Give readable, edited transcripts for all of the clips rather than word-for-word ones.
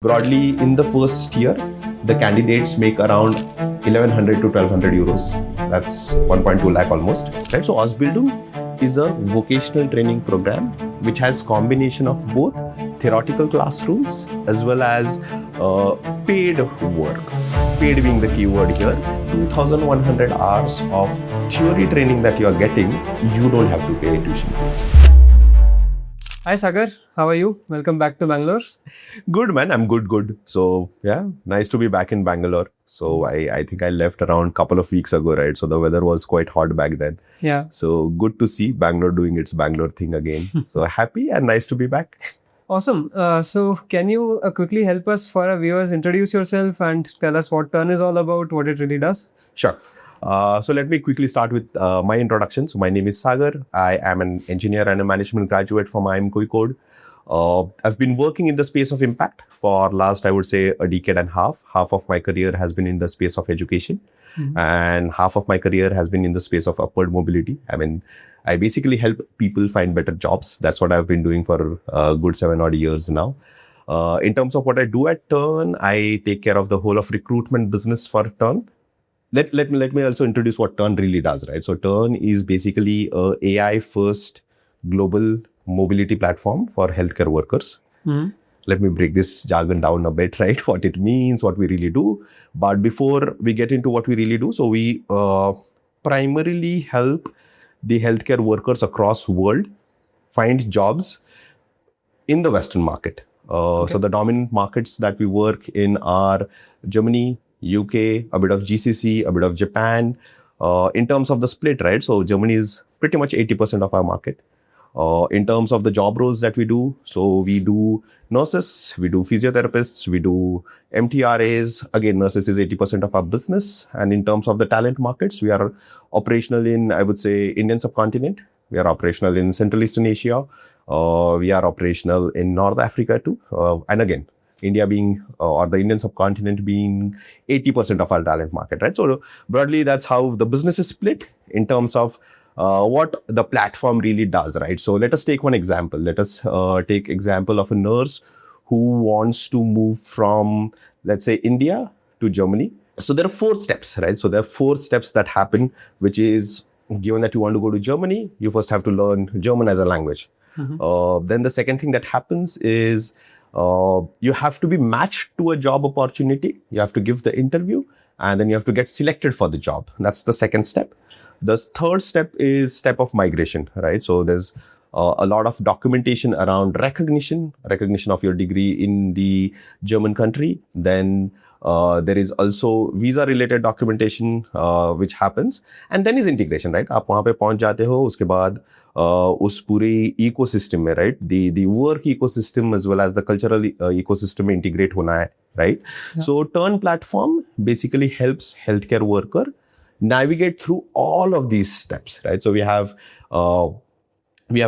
Broadly, in the first year, the candidates make around 1100 to 1200 euros. That's 1.2 lakh almost. Right? So Ausbildung is a vocational training program which has combination of both theoretical classrooms as well as paid work. Paid being the keyword here. 2100 hours of theory training that you are getting, you don't have to pay tuition fees. Hi Sagar, how are you? Welcome back to Bangalore. Good man, I'm good. So yeah, nice to be back in Bangalore. So I think I left around a couple of weeks ago, right? So the weather was quite hot back then. Yeah. So good to see Bangalore doing its Bangalore thing again. So happy and nice to be back. Awesome. So can you quickly help us for our viewers introduce yourself and tell us what Turn is all about, what it really does? Sure. So let me quickly start with my introduction. So my name is Sagar. I am an engineer and a management graduate from IIM Kozhikode. I've been working in the space of impact for last, I would say, a decade and a half. Half of my career has been in the space of education, and half of my career has been in the space of upward mobility. I mean, I basically help people find better jobs. That's what I've been doing for a good 7 odd years now. In terms of what I do at Turn, I take care of the whole of recruitment business for Turn. Let me also introduce what Turn really does, right? So Turn is basically a AI first global mobility platform for healthcare workers. Let me break this jargon down a bit, right? What it means, what we really do. But before we get into what we really do, so we primarily help the healthcare workers across world find jobs in the Western market. So the dominant markets that we work in are Germany, UK, a bit of GCC, a bit of Japan. In terms of the split, right? So Germany is pretty much 80% of our market. In terms of the job roles that we do, so we do nurses, we do physiotherapists, we do MTRAs. Again, nurses is 80% of our business. And in terms of the talent markets, we are operational in, I would say, Indian subcontinent. We are operational in Central Eastern Asia. We are operational in North Africa too. And again, India being, or the Indian subcontinent being 80% of our talent market, right? So broadly, that's how the business is split in terms of what the platform really does, right? So let us take one example. Let us take example of a nurse who wants to move from, let's say, India to Germany. So there are 4 steps, right? So there are 4 steps that happen, which is given that you want to go to Germany, you first have to learn German as a language. Then the second thing that happens is you have to be matched to a job opportunity. You have to give the interview and then you have to get selected for the job. That's the second step. The third step is step of migration, right? So there's a lot of documentation around recognition of your degree in the German country. Then there is also visa related documentation which happens, and then is integration, right? आप वहाँ पे पहुँच जाते हो, उसके बाद उस पूरे ecosystem में, right? The work ecosystem as well as the cultural ecosystem में integrate होना है, right? Yeah. So Turn platform basically helps healthcare worker navigate through all of these steps, right? So we have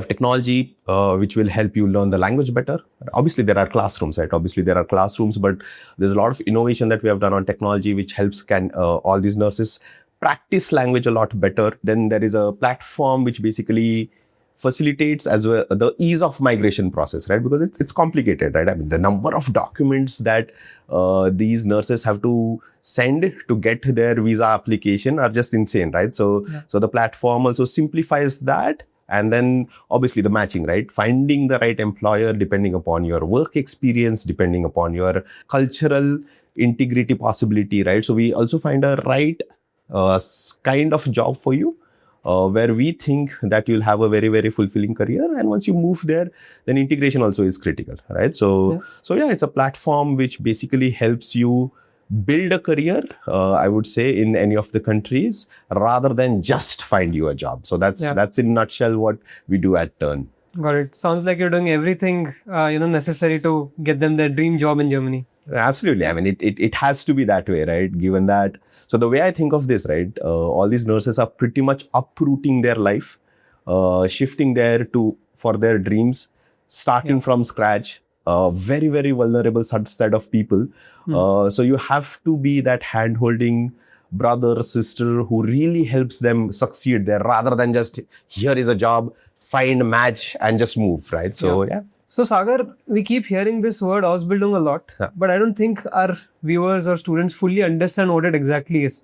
technology which will help you learn the language better. Obviously, there are classrooms, right? But there's a lot of innovation that we have done on technology which helps all these nurses practice language a lot better. Then there is a platform which basically facilitates as well the ease of migration process, right? Because it's complicated, right? I mean, the number of documents that these nurses have to send to get their visa application are just insane, right? So the platform also simplifies that. And then obviously the matching, right? Finding the right employer depending upon your work experience, depending upon your cultural integrity possibility, right? So we also find a right kind of job for you where we think that you'll have a very, very fulfilling career. And once you move there, then integration also is critical, right? So it's a platform which basically helps you build a career, I would say, in any of the countries rather than just find you a job. So that's in a nutshell what we do at Turn. Got it. Sounds like you're doing everything necessary to get them their dream job in Germany. Absolutely. I mean, it has to be that way, right? Given that. So the way I think of this, right? All these nurses are pretty much uprooting their life, shifting there for their dreams, starting from scratch. Very, very vulnerable set of people. So you have to be that hand-holding brother, sister who really helps them succeed there rather than just, here is a job, find a match and just move, right? So, So Sagar, we keep hearing this word Ausbildung a lot, Yeah. but I don't think our viewers or students fully understand what it exactly is.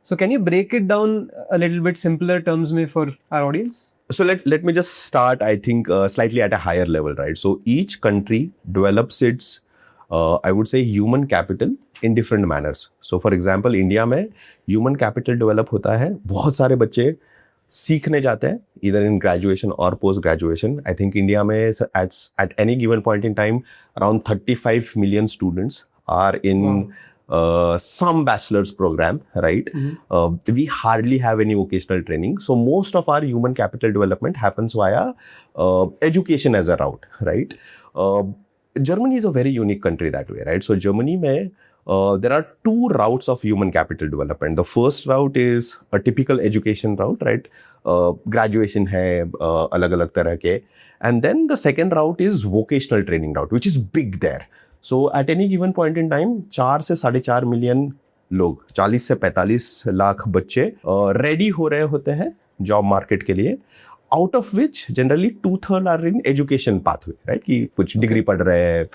So can you break it down a little bit simpler terms में for our audience? So let me just start, I think, slightly at a higher level, right? So each country develops its, I would say, human capital in different manners. So for example, India में human capital develop होता है, बहुत सारे बच्चे सीखने जाते हैं, either in graduation or post graduation. I think India में at any given point in time, around 35 million students are in some bachelor's program, right? We hardly have any vocational training. So most of our human capital development happens via education as a route, right? Germany is a very unique country that way, right? So Germany में there are two routes of human capital development. The first route is a typical education route, right? Graduation है अलग-अलग तरह के. And then the second route is vocational training route, which is big there. So at any given point in time, 4 से 4.5 million लोग, 40 से 45 लाख बच्चे ready हो रहे होते हैं जॉब मार्केट के लिए. Out of which generally 2/3 are in education pathway, right? कि कुछ डिग्री पढ़ रहे हैं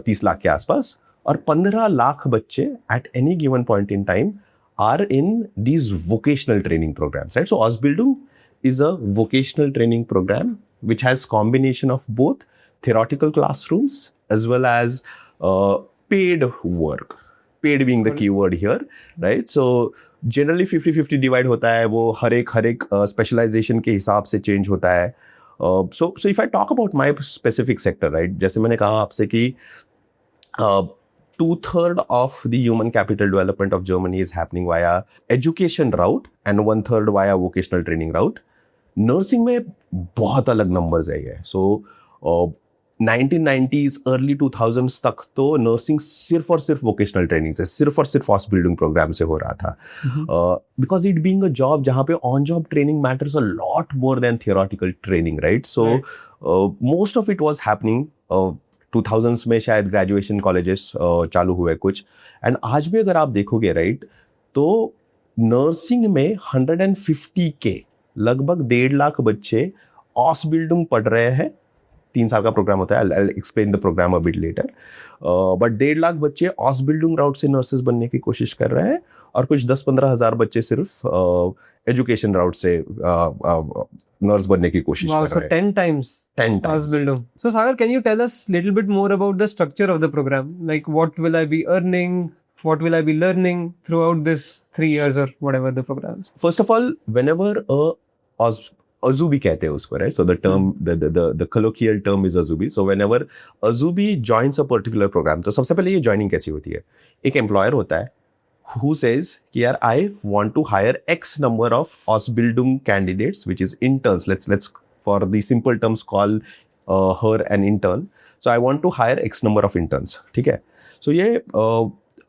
30 लाख के आसपास. और 15 लाख बच्चे at any given point in time are in these vocational training programs, right? So Ausbildung is a vocational training program which has combination of both theoretical classrooms as well as paid work. Paid being the keyword here, right? So generally 50-50 divide होता है, वो हर एक specialization के हिसाब से change होता है. So if I talk about my specific sector, right? जैसे मैंने कहा आपसे कि 2/3 of the human capital development of Germany is happening via education route and 1/3 via vocational training route. Nursing में बहुत अलग numbers है ये. So 1990s, early 2000s तक तो nursing सिर्फ और सिर्फ vocational training से, सिर्फ और सिर्फ Ausbildung program से हो रहा था. Because it being a job जहाँ पे on-job training matters a lot more than theoretical training, right? So most of it was happening 2000s में शायद ग्रेजुएशन कॉलेजेस चालू हुए कुछ. एंड आज भी अगर आप देखोगे, राइट, तो नर्सिंग में 150K लगभग 1.5 लाख बच्चे Ausbildung पढ़ रहे हैं. 3 साल का प्रोग्राम होता है. I'll explain the program a bit later. But 1.5 lakh बच्चे Ausbildung राउट से नर्सेस बनने की कोशिश कर रहे हैं और कुछ 10-15 हज़ार बच्चे सिर्फ एजुकेशन राउट से नर्स बनने की कोशिश कर रहे हैं. 10 times. 10 times. Ausbildung. So Sagar, can you tell us a little bit more about the structure of the program? Like what will I be earning? What will I be learning throughout this 3 years or whatever the program is? First of all, whenever Azubi कहते हैं उसको, right? So the term, the colloquial term is Azubi. So whenever Azubi joins a particular program, तो सबसे पहले ये joining कैसी होती है? एक employer होता है who says कि यार I want to hire X number of Ausbildung candidates, which is interns. Let's for the simple terms call her an intern. So I want to hire X number of interns. ठीक है? So ये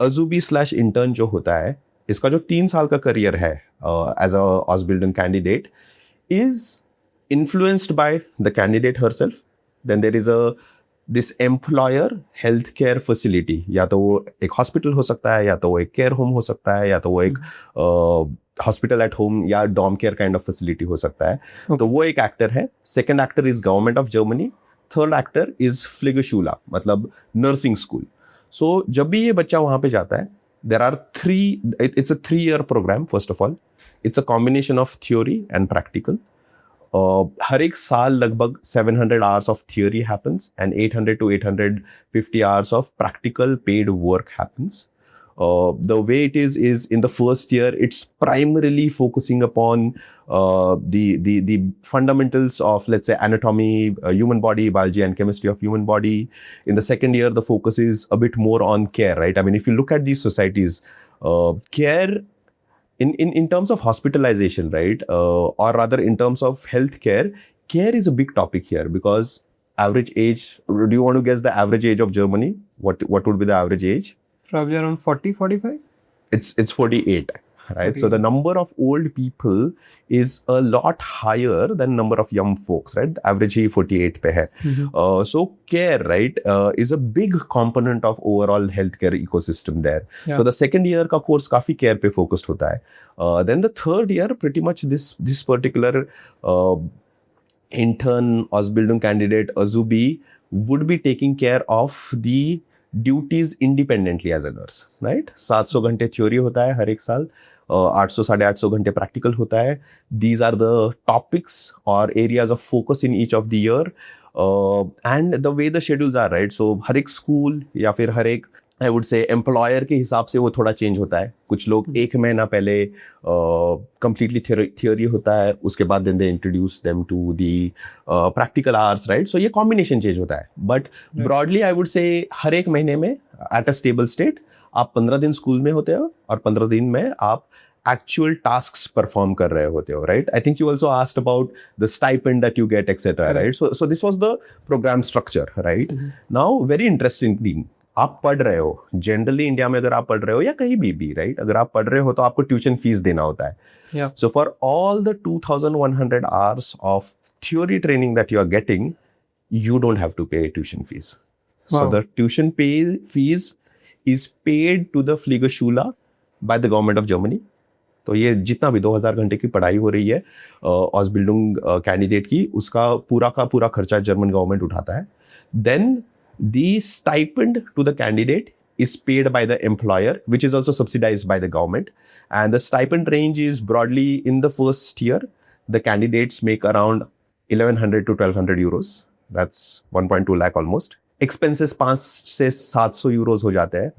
Azubi/intern जो होता है, इसका जो 3 साल का करियर है as a Ausbildung candidate is influenced by the candidate herself. Then there is this employer healthcare facility. या तो वो एक हॉस्पिटल हो सकता है, या तो वो एक केयर होम हो सकता है, या तो वो एक हॉस्पिटल एट होम या डॉम केयर काइंड ऑफ फैसिलिटी हो सकता है. तो वो एक एक्टर है. Second actor is government of Germany. Third actor is Pflegeschule, मतलब नर्सिंग स्कूल. सो जब भी ये बच्चा वहां पे जाता है, there are it's a 3-year program. First of all, it's a combination of theory and practical. हर एक साल लगभग 700 hours of theory happens and 800 to 850 hours of practical paid work happens. The way it is in the first year, it's primarily focusing upon the fundamentals of, let's say, anatomy, human body, biology and chemistry of human body. In the second year, the focus is a bit more on care, right? I mean, if you look at these societies, care in terms of hospitalization, right, or rather in terms of healthcare, care is a big topic here because average age. Do you want to guess the average age of Germany? What would be the average age? Probably around 40, 45? It's 48, right? So the number of old people is a lot higher than number of young folks, right? Average ही 48 पे है. So care, right, is a big component of overall healthcare ecosystem there. Yeah. So the second year का course काफी care पे focused होता है. Then the third year, pretty much this particular intern Ausbildung candidate Azubi would be taking care of the duties independently as a nurse, right? 700 घंटे theory होता है हर एक साल, 800 850 घंटे प्रैक्टिकल होता है. These are the topics or areas of focus in each of the year, and the way the schedules are, right? So हर एक school या फिर हर एक आई वुड से एम्प्लॉयर के हिसाब से वो थोड़ा चेंज होता है. कुछ लोग एक महीना पहले कंप्लीटली थियोरी होता है, उसके बाद then they introduce them to the practical hours, right? So ये कॉम्बिनेशन चेंज होता है. बट ब्रॉडली आई वुड से हर एक महीने में एट अ स्टेबल स्टेट आप 15 दिन स्कूल में होते हो और 15 दिन में आप actual tasks perform कर रहे होते हो, right? I think you also asked about the stipend that you get, etc., right? So this was the program structure, right? Now, very interesting thing. आप पढ़ रहे हो, जनरली इंडिया में अगर आप पढ़ रहे हो या कहीं भी, राइट, अगर आप पढ़ रहे हो तो आपको ट्यूशन फीस देना होता है. So for all the 2100 hours of theory training that you are getting, you don't have to pay tuition fees. So the tuition pay fees is paid to the Pflegeschule by the government of Germany. तो ये जितना भी 2000 घंटे की पढ़ाई हो रही है ऑसबिल्डिंग कैंडिडेट की, उसका पूरा का पूरा खर्चा जर्मन गवर्नमेंट उठाता है. Then the stipend to the candidate is paid by the employer, which is also subsidized by the government. And the stipend range is broadly, in the first year, the candidates make around 1100 to 1200 euros. That's 1.2 lakh almost. Expenses 5 से 700 euros हो जाते हैं.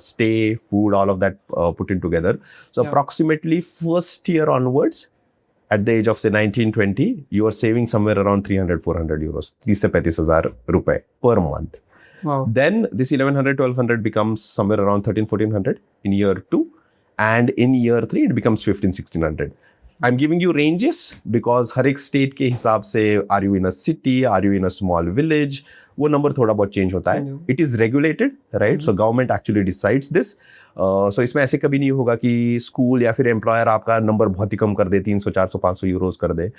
Stay, food, all of that put in together. So approximately first year onwards, at the age of say 19-20, you are saving somewhere around 300-400 euros. 30 से 35,000 रुपए per month. Wow. Then this 1100-1200 becomes somewhere around 13-1400 in year 2, and in year 3 it becomes 15-1600. I'm giving you ranges because हर एक state के हिसाब से, are you in a city, are you in a small village, वो number थोड़ा बहुत change होता है. It is regulated, right? So government actually decides this. So इसमें ऐसे कभी नहीं होगा कि स्कूल या फिर एम्प्लॉयर आपका नंबर बहुत ही कम कर दे, 300, 400, 500 यूरोज कर दे.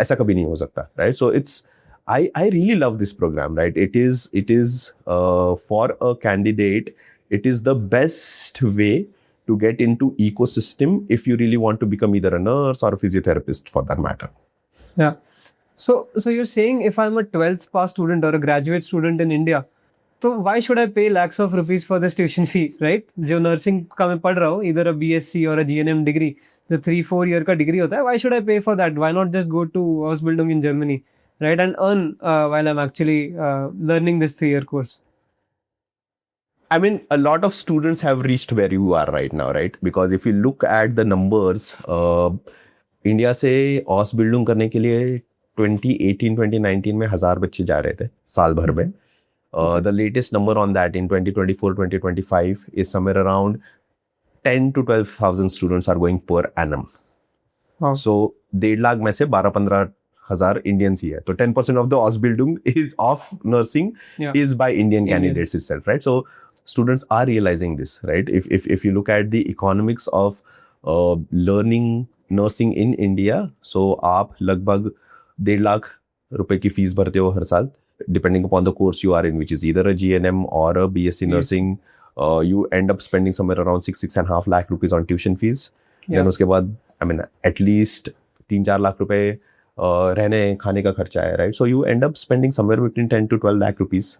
ऐसा कभी नहीं हो सकता, right? So it's I really love this program, right? It is for a candidate, it is the best way to get into ecosystem if you really want to become either a nurse or a physiotherapist for that matter. Yeah. So you're saying if I'm a 12th pass student or a graduate student in India, so why should I pay lakhs of rupees for this tuition fee, right? जो nursing का मैं पढ़ रहा हूँ, either a BSc or a GNM degree, जो 3-4 year का degree होता है, why should I pay for that? Why not just go to Ausbildung in Germany, right, and earn while I'm actually learning this 3-year course? I mean, a lot of students have reached where you are right now, right? Because if you look at the numbers, India से Ausbildung करने के लिए 2018-2019 में 1000 बच्चे जा रहे थे साल भर में. The latest number on that in 2024-2025 is somewhere around 10 to 12,000 students are going per annum. Wow. So 1.5 lakh में से 12-15 हजार इंडियंस ही है. तो 10% of the Ausbildung is of nursing is by Indian candidates itself, right? So students are realizing this, right? If you look at the economics of learning nursing in India, so आप लगभग 1.5 लाख रुपए की fees भरते हो हर साल, depending upon the course you are in, which is either a GNM or a BSc nursing. You end up spending somewhere around 6.5 lakh rupees on tuition fees. Then उसके बाद, I mean, at least 3-4 lakh रुपए रहने खाने का खर्चा है, right? So you end up spending somewhere between 10 to 12 lakh rupees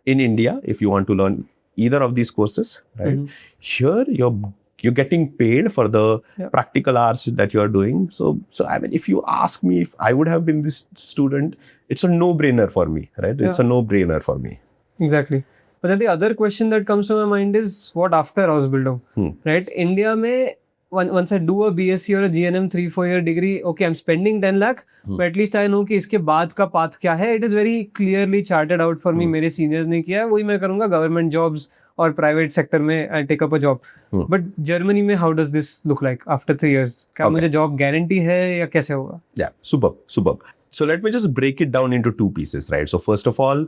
in India if you want to learn either of these courses, right? Here you're getting paid for the practical hours that you are doing. So I mean, if you ask me if I would have been this student, it's a no-brainer for me, right? It's a no-brainer for me. Exactly. But then the other question that comes to my mind is what after Ausbildung, right? India में once I do a BSc or a GNM 3-4 year degree, okay, I'm spending 10 lakh, but at least I know कि इसके बाद का path क्या है. It is very clearly charted out for me. मेरे seniors ने किया है, वही मैं करूँगा. Government jobs और private sector में I'll take up a job. But Germany में how does this look like after 3 years? क्या मुझे job guarantee है या कैसे होगा? Yeah, superb. So let me just break it down into 2 pieces, right? So first of all,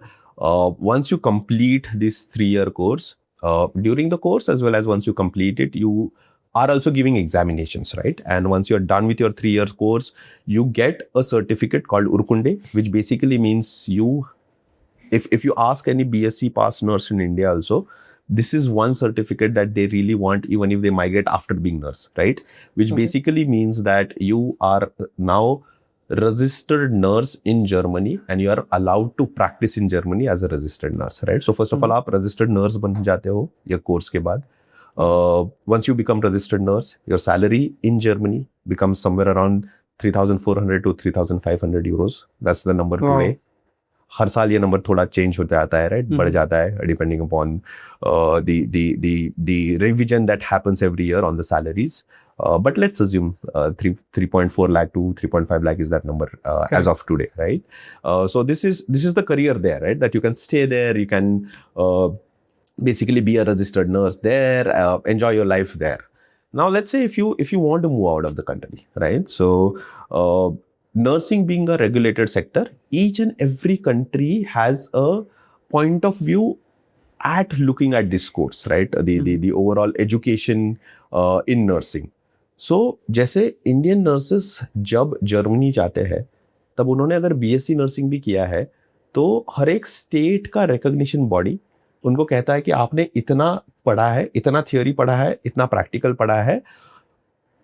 once you complete this 3-year course, during the course as well as once you complete it, you are also giving examinations, right? And once you're done with your 3-year course, you get a certificate called Urkunde, which basically means if you ask any BSc pass nurse in India also, this is one certificate that they really want even if they migrate after being nurse, right? Which basically means that you are now registered nurse in Germany and you are allowed to practice in Germany as a registered nurse, right? So first of all, आप registered nurse बन जाते हो ये course के बाद. Once you become registered nurse, your salary in Germany becomes somewhere around 3,400 to 3,500 euros. That's the number Wow. today. हर साल ये number थोड़ा चेंज होता जाता है, राइट, बढ़ जाता है depending upon the revision that happens every year on the salaries. But let's assume 3.4 lakh to 3.5 lakh is that number as of today, right? So this is the career there, right? That you can stay there, you can basically be a registered nurse there, enjoy your life there. Now let's say if you want to move out of the country, right? So nursing being a regulated sector, each and every country has a point of view at looking at this course, right? The overall education in nursing. So जैसे Indian nurses जब Germany जाते हैं तब उन्होंने अगर BSc nursing भी किया है तो हर एक स्टेट का रिकॉग्निशन बॉडी उनको कहता है कि आपने इतना पढ़ा है, इतना थियोरी पढ़ा है, इतना प्रैक्टिकल पढ़ा है,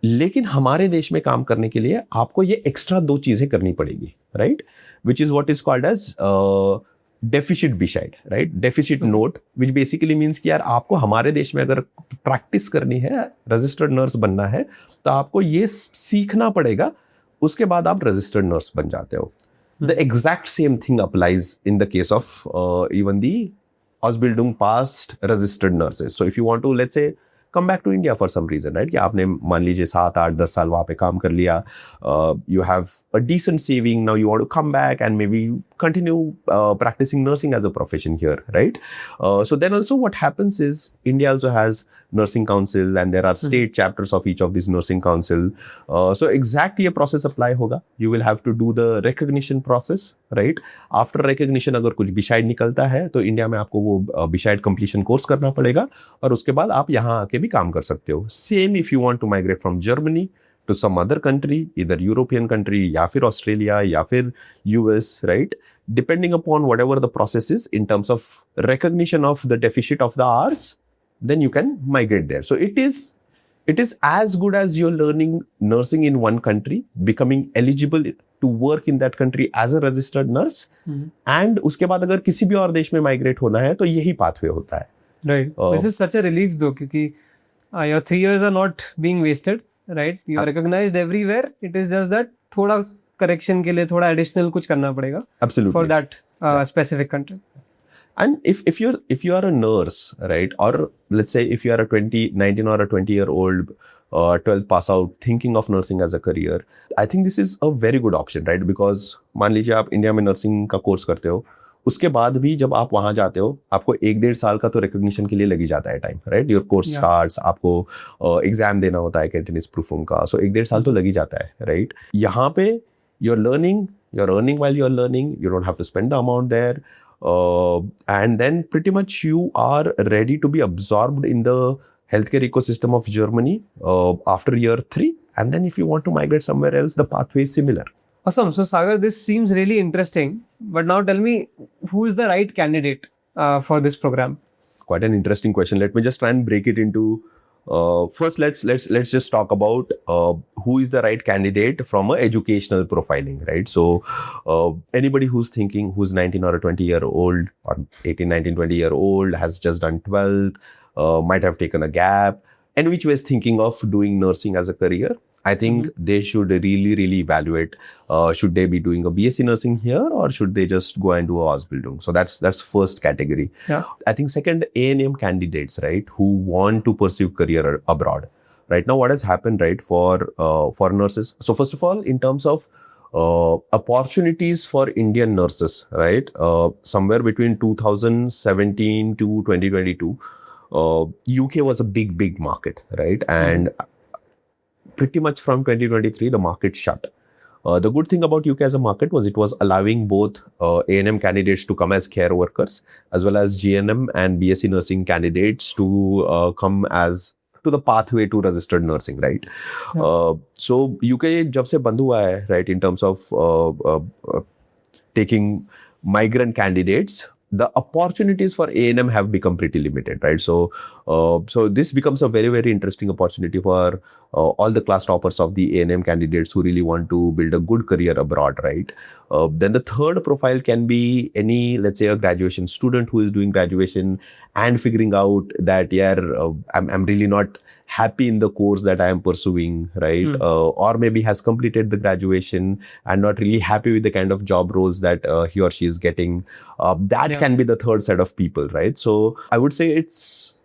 लेकिन हमारे देश में काम करने के लिए आपको ये एक्स्ट्रा 2 चीजें करनी पड़ेगी, right? Which is what is called as deficit beside, right? Deficit note, which basically means कि यार आपको हमारे देश में अगर प्रैक्टिस करनी है, रजिस्टर्ड नर्स बनना है, तो आपको ये सीखना पड़ेगा, उसके बाद आप रजिस्टर्ड नर्स बन जाते हो. The exact same thing applies in the case of even the Ausbildung past registered nurses. So if you want to, let's say, come back to India for some reason, right? कि आपने मान लीजिए 7, 8, 10 साल वहाँ पे काम कर लिया, you have a decent saving, now you want to come back and maybe continue practicing nursing as a profession here, right? So then also what happens is India also has nursing council and there are state chapters of each of these nursing council. So exactly ये process apply होगा. You will have to do the recognition process, right? After recognition अगर कुछ बिशाइड निकलता है तो India में आपको वो बिशाइड completion course करना पड़ेगा और उसके बाद आप यहाँ आके भी काम कर सकते हो. Same if you want to migrate from Germany to some other country, either European country या फिर Australia या फिर US, right? Depending upon whatever the process is in terms of recognition of the deficit of the hours, then you can migrate there. So it is as good as you're learning nursing in one country, becoming eligible to work in that country as a registered nurse, and उसके बाद अगर किसी भी और देश में migrate होना है तो यही pathway होता है. Right. This is such a relief though, क्योंकि your 3 years are not being wasted, right? You are recognized everywhere. It is just that थोड़ा correction के लिए थोड़ा additional कुछ करना पड़ेगा. Absolutely. For that specific country. And if you are a nurse, right, or let's say if you are a 19 or a 20-year-old 12th pass out thinking of nursing as a career, I think this is a very good option, right? Because मान लीजिए आप India में nursing का course करते हो, उसके बाद भी जब आप वहां जाते हो आपको 1-1.5 साल का तो रिकॉग्निशन के लिए लग ही जाता है time, right? Your course starts, आपको एग्जाम देना होता है कैंटनीज प्रूफिंग का, सो 1-1.5 साल तो लग ही जाता है, राइट? यहाँ पे you're earning while you're learning, you don't have to spend the amount there, and then pretty much you are ready to be absorbed in the healthcare ecosystem of Germany after year 3, and then if you want to migrate somewhere else, the pathway is similar. Awesome. So Sagar, this seems really interesting, but now tell me, who is the right candidate for this program? Quite an interesting question. Let me just try and break it into first let's just talk about who is the right candidate from a educational profiling, right? So anybody who's 19 or a 20-year-old or 18, 19, 20-year-old has just done 12th, might have taken a gap, and which was thinking of doing nursing as a career, I think they should really evaluate, should they be doing a BSc nursing here or should they just go and do a Ausbildung? So that's first category. Yeah. I think second, A&M candidates, right, who want to pursue career abroad. Right now, what has happened, right, for nurses? So first of all, in terms of opportunities for Indian nurses, right, somewhere between 2017 to 2022, UK was a big market, right? And pretty much from 2023, the market shut. The good thing about UK as a market was it was allowing both A&M candidates to come as care workers as well as GNM and BSc nursing candidates to come as to the pathway to registered nursing, right? Yeah. So UK जब से बंद हुआ है, right, in terms of taking migrant candidates, the opportunities for A&M have become pretty limited, right? So this becomes a very, very interesting opportunity for all the class toppers of the A&M candidates who really want to build a good career abroad, right? Then the third profile can be any, let's say, a graduation student who is doing graduation and figuring out that, I'm really not happy in the course that I am pursuing, right? Or maybe has completed the graduation and not really happy with the kind of job roles that he or she is getting. That can be the third set of people, right? So I would say it's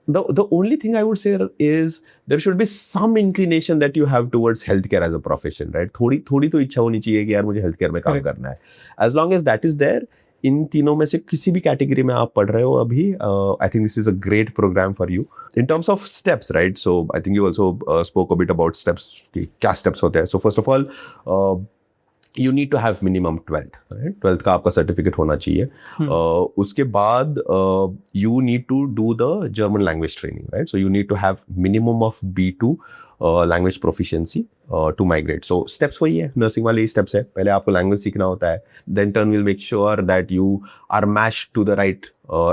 the only thing I would say is there should be some inclination that you have towards healthcare as a profession, right? थोड़ी तो इच्छा होनी चाहिए कि यार मुझे healthcare में काम करना है. As long as that is there, इन तीनों में से किसी भी कैटेगरी में आप पढ़ रहे हो अभी, I think this is a great program for you. In terms of steps, right? So I think you also spoke a bit about steps. क्या steps होते हैं? So first of all, you need to have minimum 12th, right? 12th का आपका certificate होना चाहिए. उसके बाद you need to do the German language training, right? So you need to have minimum of B2 language proficiency to migrate. So steps वही है, nursing वाले ही steps है. पहले आपको language सीखना होता है. Then turn will make sure that you are matched to the right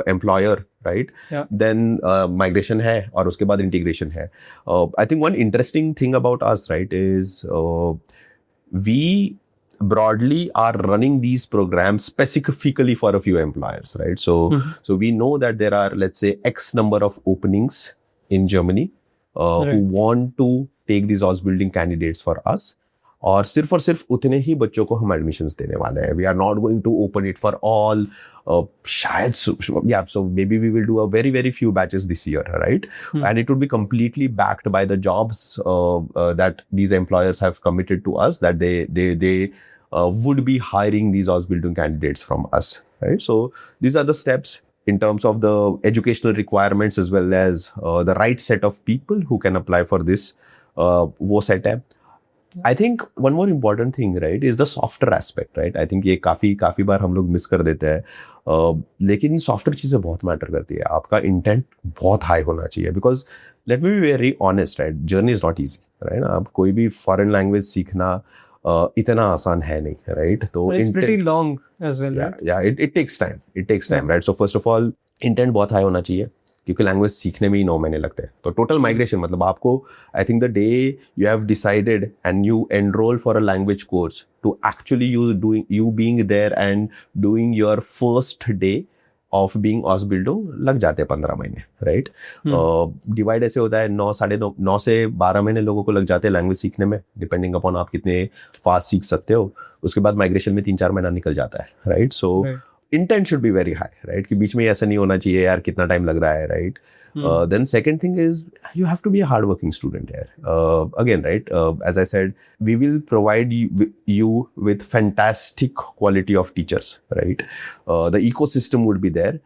employer, right? Yeah. Then migration है और उसके बाद integration है. I think one interesting thing about us, right, is we broadly are running these programs specifically for a few employers, right? So we know that there are, let's say, X number of openings in Germany who want to take these Ausbildung candidates for us. और सिर्फ उतने ही बच्चों को हम admissions देने वाले हैं. We are not going to open it for all. शायद so maybe we will do a very, very few batches this year, right? And it would be completely backed by the jobs that these employers have committed to us, that they would be hiring these Ausbildung candidates from us, right? So these are the steps in terms of the educational requirements as well as the right set of people who can apply for this वो set है. I think one more important thing, right, is the softer aspect, right? I think ये काफी बार हम लोग miss कर देते हैं, लेकिन सॉफ्टर चीजें बहुत मैटर करती है. आपका इंटेंट बहुत हाई होना चाहिए, because let me be very honest, right, journey is not easy, right? आप कोई भी फॉरेन लैंग्वेज सीखना इतना आसान है नहीं, राइट? तो it's pretty long as well, right? Yeah, it takes time, right? So first of all, intent बहुत हाई होना चाहिए, क्योंकि लैंग्वेज सीखने में ही 9 महीने लगते हैं. तो टोटल माइग्रेशन मतलब आपको, I think the day you have decided and you enroll for a language course to actually you being there and doing your first day of being Ausbildung लग जाते हैं 15 महीने, राइट? डिवाइड ऐसे होता है 9 से 12 महीने लोगों को लग जाते हैं लैंग्वेज सीखने में, डिपेंडिंग अपॉन आप कितने फास्ट सीख सकते हो. उसके बाद माइग्रेशन में 3-4 महीना निकल जाता है, right? So intent should be very high, right? कि बीच में ऐसा नहीं होना चाहिए यार कितना टाइम लग रहा है, right? Then second thing is you have to be a hardworking student here. Again, right? As I said, we will provide you with fantastic quality of teachers, right? The ecosystem would be there.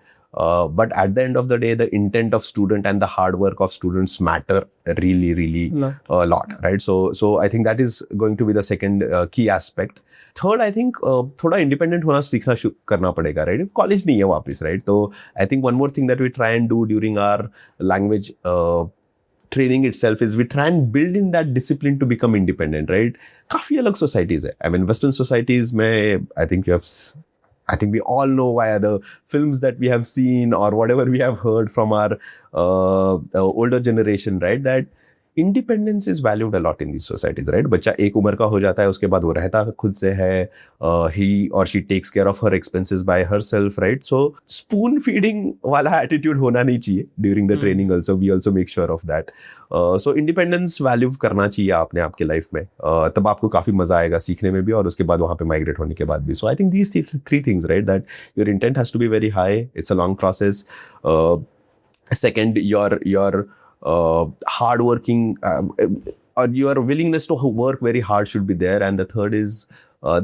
But at the end of the day, the intent of student and the hard work of students matter really a lot, right? So I think that is going to be the second key aspect. Third, I think थोड़ा independent होना सीखना करना पड़ेगा, right? College नहीं है वापस, right? तो I think one more thing that we try and do during our language training itself is we try and build in that discipline to become independent, right? काफी अलग societies है. I mean, Western societies में I think we all know via the films that we have seen or whatever we have heard from our older generation, right? That independence is valued a lot in these societies, right? बच्चा एक उम्र का हो जाता है, उसके बाद वो रहता खुद से है, he or she takes care of her expenses by herself, right? So spoon feeding वाला attitude होना नहीं चाहिए during the training also. We also make sure of that. So independence value करना चाहिए आपने आपके लाइफ में, तब आपको काफी मजा आएगा सीखने में भी और उसके बाद वहाँ पे माइग्रेट होने के बाद भी. So I think these three things, right? That your intent has to be very high. It's a long process. Second, your hard working or your willingness to work very hard should be there, and the third is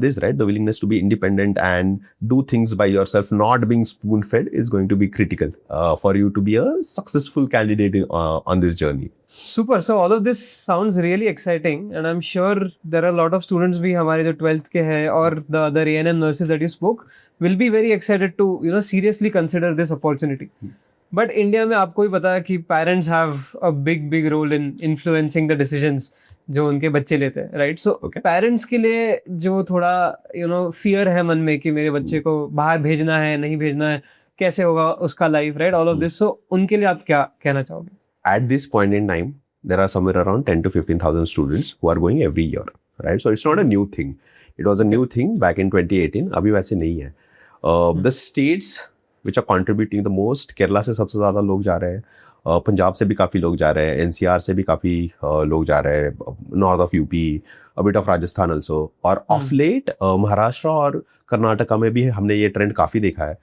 this, right? The willingness to be independent and do things by yourself, not being spoon fed, is going to be critical for you to be a successful candidate on this journey. Super. So all of this sounds really exciting, and I'm sure there are a lot of students भी हमारे जो 12th के हैं और the other A&M nurses that you spoke will be very excited to seriously consider this opportunity. But India में आपको भी पता है कि parents have a big role in influencing the decisions जो उनके बच्चे लेते हैं, राइट? सो पेरेंट्स के लिए जो थोड़ा फियर है मन में कि मेरे बच्चे को बाहर भेजना है, नहीं भेजना है, कैसे होगा उसका life, right? All of this, so उनके लिए आप क्या कहना चाहोगे? At this point in time, there are somewhere around 10 to 15,000 students who are going every year, right? So it's not a new thing. It was a new thing back in 2018. अभी वैसे नहीं है. The states which are contributing the most, Kerala से सबसे ज़्यादा लोग जा रहे हैं, पंजाब से भी काफ़ी लोग जा रहे हैं, NCR से भी काफ़ी लोग जा रहे हैं, north of UP, a bit of Rajasthan also, और ऑफ लेट महाराष्ट्र और कर्नाटका में भी हमने ये ट्रेंड काफ़ी देखा है.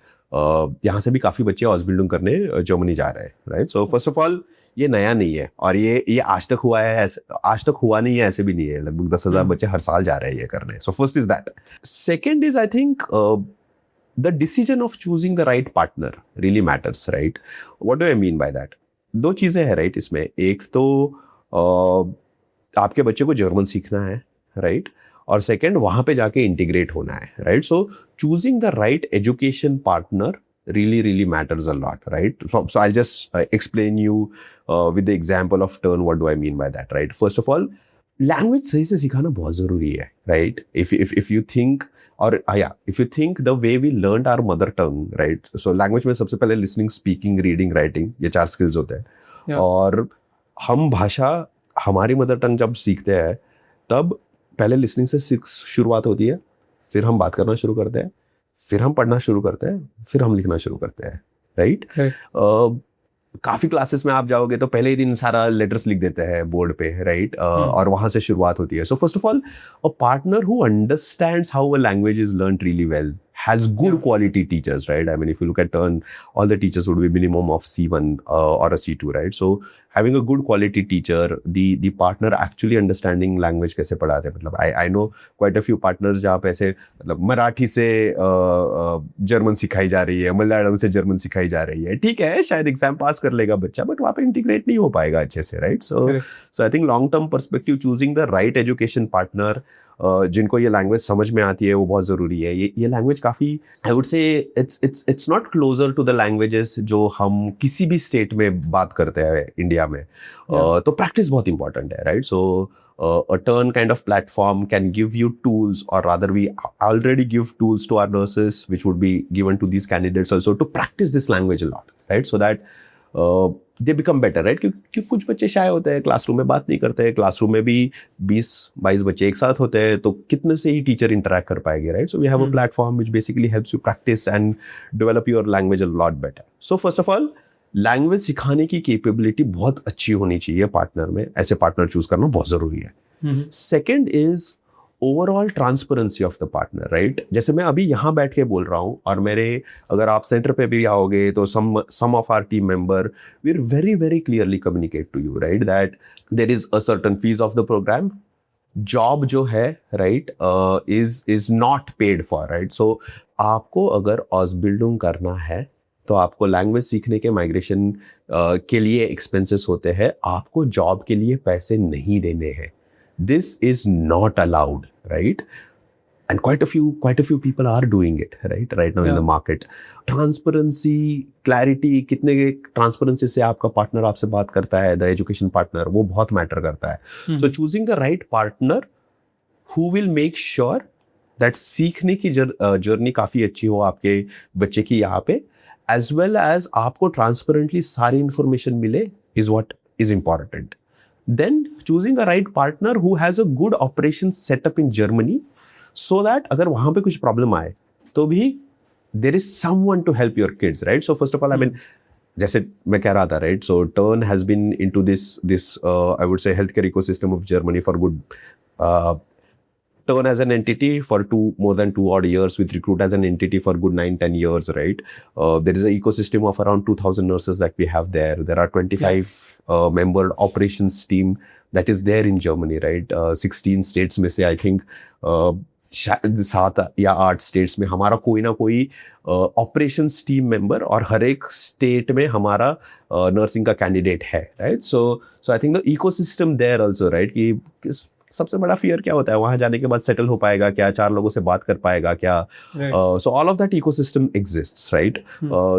यहाँ से भी काफ़ी बच्चे ऑसबिल्डिंग करने जर्मनी जा रहे हैं, right? So first of all ये नया नहीं है, और ये आज तक हुआ है, आज तक हुआ नहीं है ऐसे भी नहीं है. लगभग 10,000 बच्चे हर साल जा रहे हैं ये करने. So first is that. Second is I think the decision of choosing the right partner really matters, right? What do I mean by that? दो चीज़ें हैं, राइट? इसमें एक तो आपके बच्चे को जर्मन सीखना है, राइट? और सेकेंड वहाँ पे जाके इंटीग्रेट होना है, right? So choosing the right education partner really matters a lot, right? So I'll just explain you with the example of Turn. What do I mean by that, right? First of all, language सही से सिखाना बहुत ज़रूरी है, right? If you think, or if you think the way we learned our mother tongue, right? So language में सबसे पहले listening, speaking, reading, writing, ये 4 skills होते हैं. Yeah. और हम भाषा हमारी मदर टंग जब सीखते हैं तब पहले लिसनिंग से शुरुआत होती है, फिर हम बात करना शुरू करते हैं, फिर हम पढ़ना शुरू करते हैं, फिर हम लिखना शुरू करते हैं, राइट? काफ़ी क्लासेस में आप जाओगे तो पहले ही दिन सारा लेटर्स लिख देते हैं बोर्ड पे, राइट? और वहाँ से शुरुआत होती है. सो first of all, a partner who understands how a language is learned really well has good quality teachers, right? I mean, if you look at Turn, all the teachers would be minimum of C1 or a C2, right? So having a good quality teacher, the partner actually understanding language कैसे पढ़ाते हैं. मतलब I know quite a few partners जहाँ पे ऐसे मतलब मराठी से German सिखाई जा रही है, मलयालम से जर्मन सिखाई जा रही है. ठीक है, शायद एग्जाम पास कर लेगा बच्चा, बट वहाँ पे इंटीग्रेट नहीं हो पाएगा अच्छे से, right? So I think long term perspective choosing the right education partner जिनको ये लैंग्वेज समझ में आती है वो बहुत ज़रूरी है. ये लैंग्वेज काफ़ी, I would say it's not closer to the languages जो हम किसी भी स्टेट में बात करते हैं इंडिया में. तो प्रैक्टिस बहुत इंपॉर्टेंट है, right? So a Turn kind of platform can give you tools, or rather we already give tools to our nurses which would be given to these candidates also to practice this language a lot, right? So that they become better, right? क्योंकि कुछ बच्चे शाय होते हैं, classroom में बात नहीं करते हैं, क्लासरूम में भी 20-22 बच्चे एक साथ होते हैं, तो कितने से ही टीचर इंटरेक्ट कर पाएंगे, right? So we have a platform which basically helps you practice and develop your language a lot better. So first of all, language सिखाने की कैपेबिलिटी बहुत अच्छी होनी चाहिए पार्टनर में. ऐसे पार्टनर चूज करना बहुत जरूरी है. Second is overall transparency of the partner, right? जैसे मैं अभी यहाँ बैठ के बोल रहा हूँ, और मेरे अगर आप सेंटर पे भी आओगे तो some of our team member we are very clearly communicate to you, right, that there is a certain fees of the program. Job जो है, right, is not paid for, right? So आपको अगर ऑसबिल्डिंग करना है तो आपको लैंग्वेज सीखने के माइग्रेशन के लिए एक्सपेंसेस होते हैं, आपको जॉब के लिए पैसे नहीं देने हैं. This is not allowed, right? And quite a few people are doing it, right now in the market. Transparency, clarity, कितने ट्रांसपेरेंसी से आपका पार्टनर आपसे बात करता है, द एजुकेशन पार्टनर, वो बहुत मैटर करता है. So choosing the right partner who will make sure that सीखने की जर्नी काफ़ी अच्छी हो आपके बच्चे की यहाँ पे, as well as आपको ट्रांसपेरेंटली सारी इंफॉर्मेशन मिले, is what is important. Then choosing a right partner who has a good operation setup in Germany, so that अगर वहाँ पे कुछ प्रॉब्लम आए तो भी there is someone to help your kids, right? So first of all, I mean, जैसे मैं कह रहा था, right? So Turn has been into this I would say healthcare ecosystem of Germany for good. Turn as an entity for more than 2 odd years, with Recruit as an entity for good 9-10 years, right? There is an ecosystem of around 2,000 nurses that we have there. There are 25 member operations team that is there in Germany, right? 16 states में से I think 7 या 8 states में हमारा कोई ना कोई operations team member, और हर एक state में हमारा nursing का candidate है, right? So I think the ecosystem there also, right, कि सबसे बड़ा फियर क्या होता है, वहां जाने के बाद सेटल हो पाएगा क्या, 4 लोगों से बात कर पाएगा क्या? Right. So all of that ecosystem exists, right?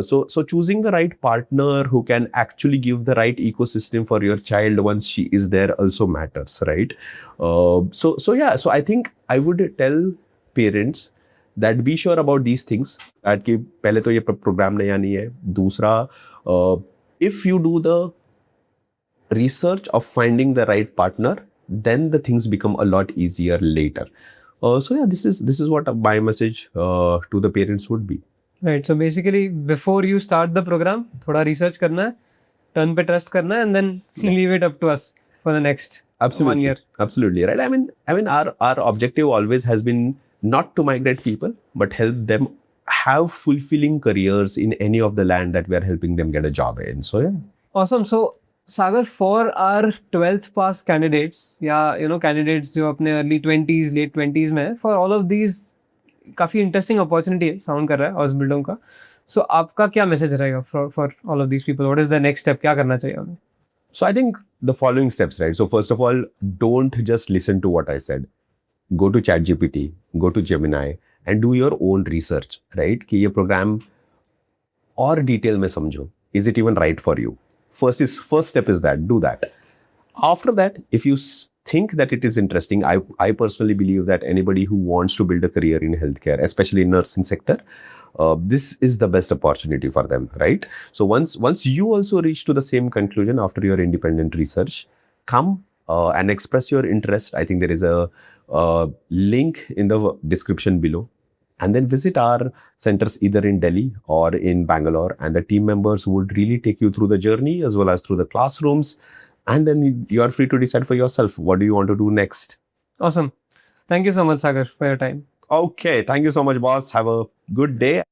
So choosing the right partner who can actually give the right ecosystem for your child once she is there also matters, right? So I think I would tell parents that be sure about these things, that कि पहले तो ये programme नया नहीं है, दूसरा if you do the research of finding the right partner, then the things become a lot easier later. So yeah, this is what my message to the parents would be. Right. So basically, before you start the program, थोड़ा research करना है, turn पे trust करना है, and then leave it up to us for the next Absolutely. 1 year. Absolutely, right? I mean our objective always has been not to migrate people, but help them have fulfilling careers in any of the land that we are helping them get a job in. So yeah. Awesome. So Sagar, for our 12th pass candidates, या candidates जो अपने early 20s, late 20s में, for all of these काफी interesting opportunity है, sound कर रहा है Ausbildung का. So आपका क्या message रहेगा for all of these people? What is the next step? क्या करना चाहिए हमें? So I think the following steps, right? So first of all, don't just listen to what I said. Go to ChatGPT, go to Gemini, and do your own research, right? कि ये program और detail में समझो. Is it even right for you? First step is that, do that. After that, if you think that it is interesting, I personally believe that anybody who wants to build a career in healthcare, especially in nursing sector, this is the best opportunity for them, right? So once you also reach to the same conclusion after your independent research, come and express your interest. I think there is a link in the description below. And then visit our centers either in Delhi or in Bangalore, and the team members would really take you through the journey as well as through the classrooms. And then you are free to decide for yourself, what do you want to do next? Awesome. Thank you so much, Sagar, for your time. Okay. Thank you so much, boss. Have a good day.